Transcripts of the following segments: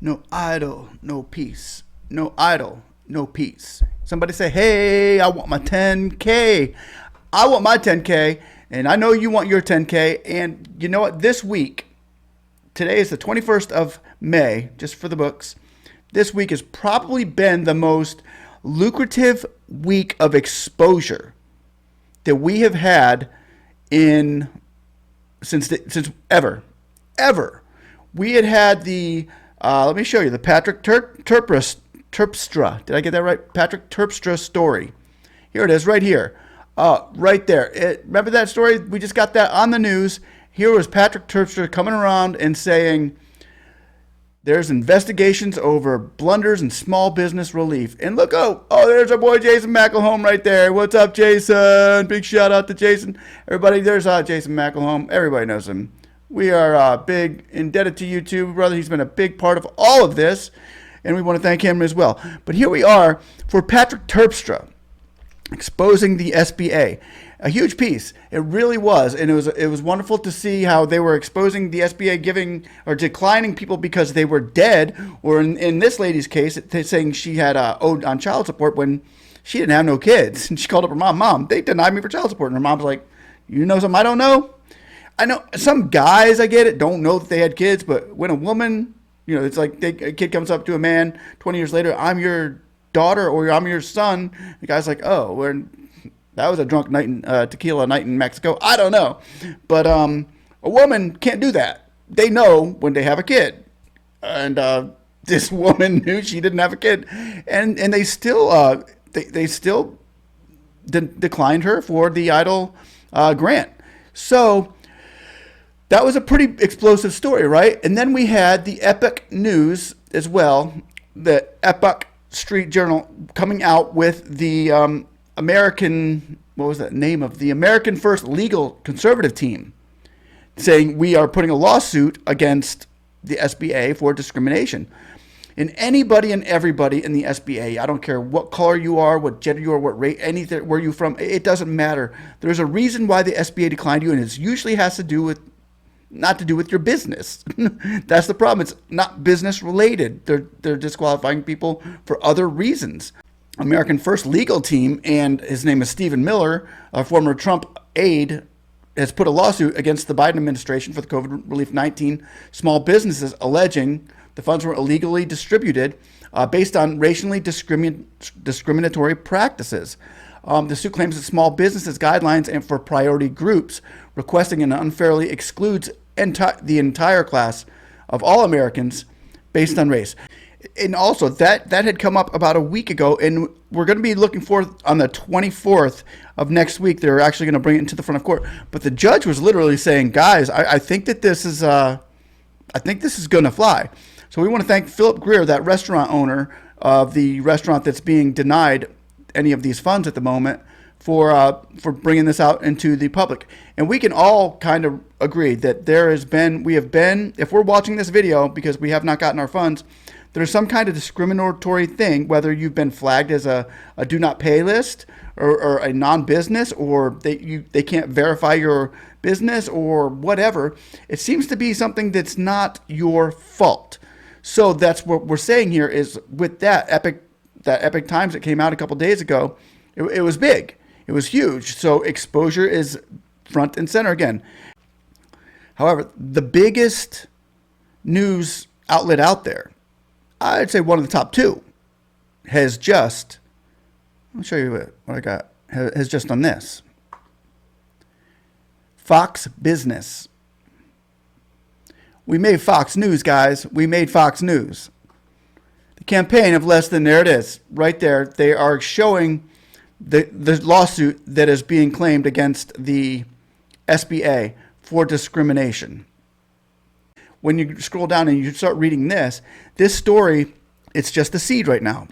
No idol, no peace. No idol, no peace. Somebody say, hey, I want my 10K. I want my 10K, and I know you want your 10K. And you know what? This week, today is the 21st of May, just for the books. This week has probably been the most lucrative week of exposure that we have had since ever. We had the let me show you the Patrick Terpstra. Did I get that right? Patrick Terpstra story. Here it is, right here, right there. Remember that story? We just got that on the news. Here was Patrick Terpstra coming around and saying there's investigations over blunders in small business relief. And look, oh, there's our boy Jason McElhone right there. What's up, Jason? Big shout out to Jason. Everybody, there's Jason McElhone. Everybody knows him. We are big indebted to you too, brother. He's been a big part of all of this, and we want to thank him as well. But here we are for Patrick Terpstra exposing the SBA. A huge piece. It really was, and it was wonderful to see how they were exposing the SBA giving or declining people because they were dead, or in this lady's case, saying she had owed on child support when she didn't have no kids. And she called up her mom. Mom, they denied me for child support. And her mom's like, you know something I don't know? I know some guys, I get it, don't know that they had kids, but when a woman, it's like a kid comes up to a man 20 years later, I'm your daughter or I'm your son. The guy's like, oh, that was a drunk night in tequila night in Mexico. I don't know. But a woman can't do that. They know when they have a kid. And this woman knew she didn't have a kid. And they still declined her for the EIDL grant. So that was a pretty explosive story, right? And then we had the Epic News as well, the Epic Street Journal coming out with the American First Legal Conservative Team, saying we are putting a lawsuit against the SBA for discrimination. And anybody and everybody in the SBA, I don't care what color you are, what gender you are, what race, anything, where you're from, it doesn't matter. There's a reason why the SBA declined you, and it usually has to do with not to do with your business. That's the problem. It's not business related. They're disqualifying people for other reasons. American First Legal Team, and his name is Stephen Miller, a former Trump aide, has put a lawsuit against the Biden administration for the COVID relief 19 small businesses, alleging the funds were illegally distributed based on racially discriminatory practices. The suit claims that small businesses guidelines and for priority groups, requesting and unfairly excludes the entire class of all Americans based on race. And also that had come up about a week ago, and we're going to be looking for on the 24th of next week. They're actually going to bring it into the front of court. But the judge was literally saying, guys, I think that this is going to fly. So we want to thank Philip Greer, that restaurant owner of the restaurant that's being denied any of these funds at the moment, for bringing this out into the public. And we can all kind of agree that if we're watching this video because we have not gotten our funds, there's some kind of discriminatory thing, whether you've been flagged as a do not pay list or a non-business, or they can't verify your business or whatever. It seems to be something that's not your fault. So that's what we're saying here is with that Epic Times that came out a couple days ago, it was big. It was huge. So exposure is front and center again. However, the biggest news outlet out there, I'd say one of the top two, has just, I'll show you what I got, has just done this. Fox Business. We made Fox News, guys. We made Fox News. The campaign of less than, there it is, right there. They are showing the lawsuit that is being claimed against the SBA for discrimination. When you scroll down and you start reading this story, it's just a seed right now,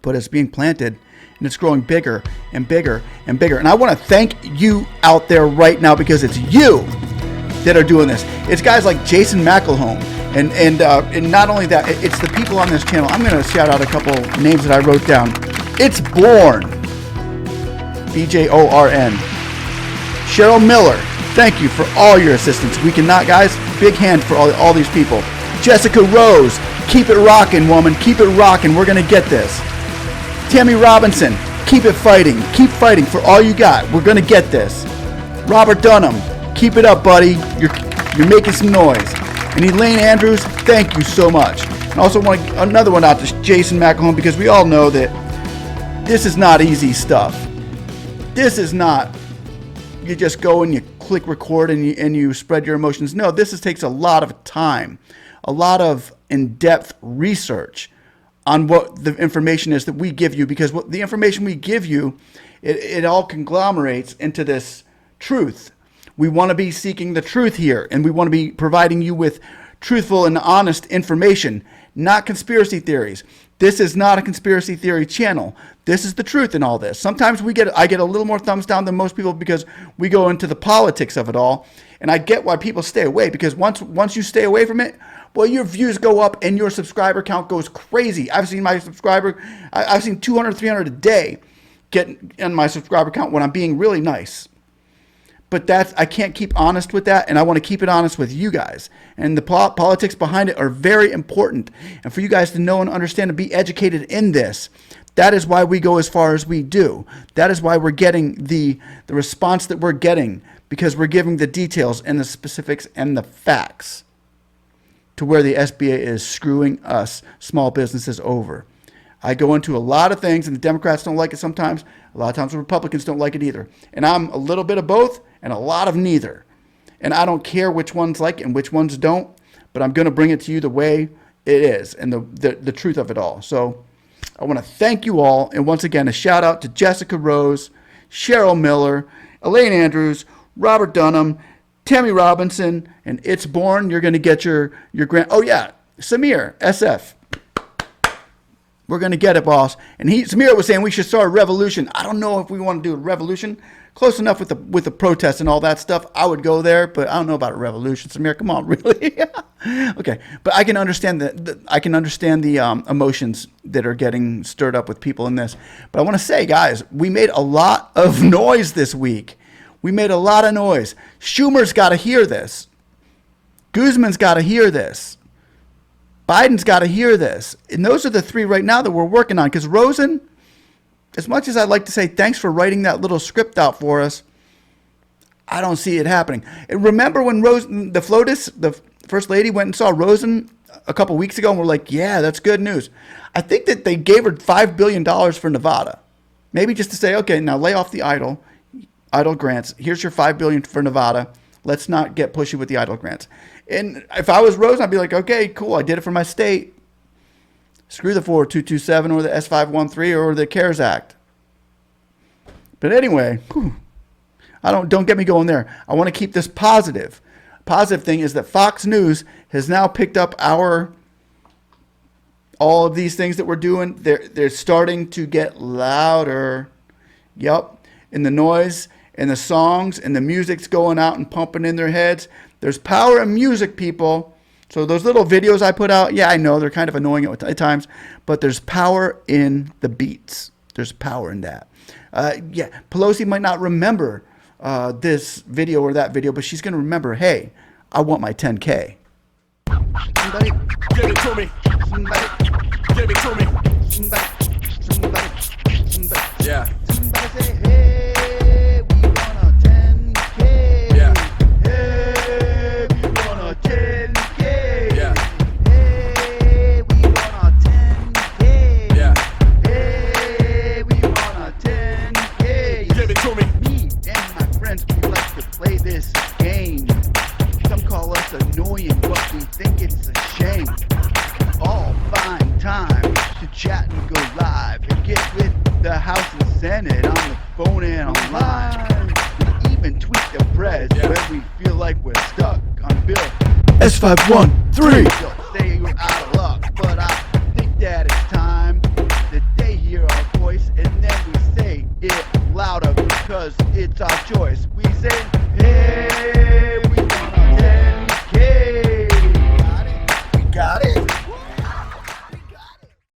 but it's being planted and it's growing bigger and bigger and bigger. And I want to thank you out there right now, because it's you that are doing this. It's guys like Jason McElhone, and not only that, it's the people on this channel. I'm going to shout out a couple names that I wrote down. It's Born, BJORN. Cheryl Miller, thank you for all your assistance. We cannot, guys, big hand for all these people. Jessica Rose, keep it rocking, woman. Keep it rocking. We're going to get this. Tammy Robinson, keep it fighting. Keep fighting for all you got. We're going to get this. Robert Dunham, keep it up, buddy. You're making some noise. And Elaine Andrews, thank you so much. And also want another one out to Jason McElhone, because we all know that this is not easy stuff. This is not, you just go and you click record and you spread your emotions. No, this takes a lot of time, a lot of in-depth research on what the information is that we give you, because what the information we give you, it all conglomerates into this truth. We want to be seeking the truth here, and we want to be providing you with truthful and honest information, not conspiracy theories. This is not a conspiracy theory channel. This is the truth in all this. Sometimes I get a little more thumbs down than most people because we go into the politics of it all, and I get why people stay away, because once you stay away from it, well, your views go up and your subscriber count goes crazy. I've seen 200, 300 a day get in my subscriber count when I'm being really nice. But I can't keep honest with that, and I want to keep it honest with you guys. And the politics behind it are very important. And for you guys to know and understand and be educated in this, that is why we go as far as we do. That is why we're getting the response that we're getting, because we're giving the details and the specifics and the facts to where the SBA is screwing us small businesses over. I go into a lot of things, and the Democrats don't like it sometimes. A lot of times the Republicans don't like it either. And I'm a little bit of both and a lot of neither. And I don't care which ones like it and which ones don't, but I'm going to bring it to you the way it is and the truth of it all. So I want to thank you all. And once again, a shout out to Jessica Rose, Cheryl Miller, Elaine Andrews, Robert Dunham, Tammy Robinson, and It's Born. You're going to get your grant. Oh, yeah, Samir, SF. We're going to get it, boss. And Samir was saying we should start a revolution. I don't know if we want to do a revolution. Close enough with the protests and all that stuff. I would go there, but I don't know about a revolution. Samir, come on, really? Okay, but I can understand the emotions that are getting stirred up with people in this. But I want to say, guys, we made a lot of noise this week. We made a lot of noise. Schumer's got to hear this. Guzman's got to hear this. Biden's got to hear this. And those are the three right now that we're working on. Because Rosen, as much as I'd like to say thanks for writing that little script out for us, I don't see it happening. And remember when Rosen, the First Lady, went and saw Rosen a couple weeks ago, and we're like, yeah, that's good news. I think that they gave her $5 billion for Nevada. Maybe just to say, okay, now lay off the EIDL grants. Here's your $5 billion for Nevada. Let's not get pushy with the EIDL grants. And if I was Rosen, I'd be like, okay, cool, I did it for my state. Screw the 4227 or the S513 or the CARES Act. But anyway, don't get me going there. I want to keep this positive. Positive thing is that Fox News has now picked up all of these things that we're doing. They're starting to get louder. Yep. And the noise and the songs and the music's going out and pumping in their heads. There's power in music, people. So those little videos I put out, yeah, I know they're kind of annoying at times, but there's power in the beats. There's power in that. Yeah, Pelosi might not remember this video or that video, but she's going to remember, hey, I want my 10K. Somebody, give it to me. Somebody, give it to me. Somebody. Yeah. Somebody say, hey, we want a 10K. Yeah. Hey, we want a 10K. Yeah. Hey, we want a 10K. Yeah. Hey, we want a 10K. Give it to me. Me and my friends, we like to play this game. Some call us annoying, but we think it's a shame. All find time to chat and go live and get with the House and Senate on the phone and online. We even tweet the press when we feel like we're stuck on Bill S513. They'll say you're out of luck, but I think that it's time that they hear our voice and then we say it louder because it's our choice. We say